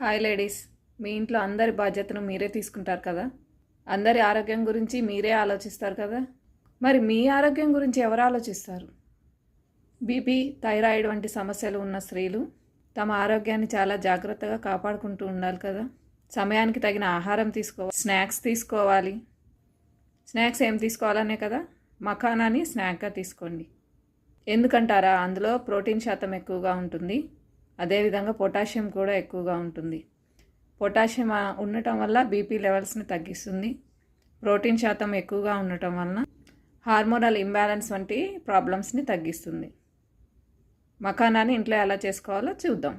Hi ladies, మీ ఇంట్లో అందరి బాధ్యతను మీరే తీసుకుంటారు కదా. అందరి ఆరోగ్యం గురించి మీరే ఆలోచిస్తారు కదా. మరి మీ ఆరోగ్యం గురించి ఎవరు ఆలోచిస్తారు? బీపీ, థైరాయిడ్ వంటి సమస్యలు ఉన్న స్త్రీలు తమ ఆరోగ్యాన్ని చాలా జాగ్రత్తగా కాపాడుకుంటూ ఉండాలి కదా. సమయానికి తగిన ఆహారం తీసుకోవాలి, స్నాక్స్ తీసుకోవాలి. స్నాక్స్ ఏం తీసుకోవాలనే కదా, మఖానాని స్నాక్గా తీసుకోండి. ఎందుకంటారా? అందులో ప్రోటీన్ శాతం ఎక్కువగా ఉంటుంది, అదేవిధంగా పొటాషియం కూడా ఎక్కువగా ఉంటుంది. పొటాషియం ఉండటం వల్ల బీపీ లెవెల్స్ని తగ్గిస్తుంది. ప్రోటీన్ శాతం ఎక్కువగా ఉండటం వలన హార్మోనల్ ఇంబ్యాలెన్స్ వంటి ప్రాబ్లమ్స్ని తగ్గిస్తుంది. మఖానాని ఇంట్లో ఎలా చేసుకోవాలో చూద్దాం.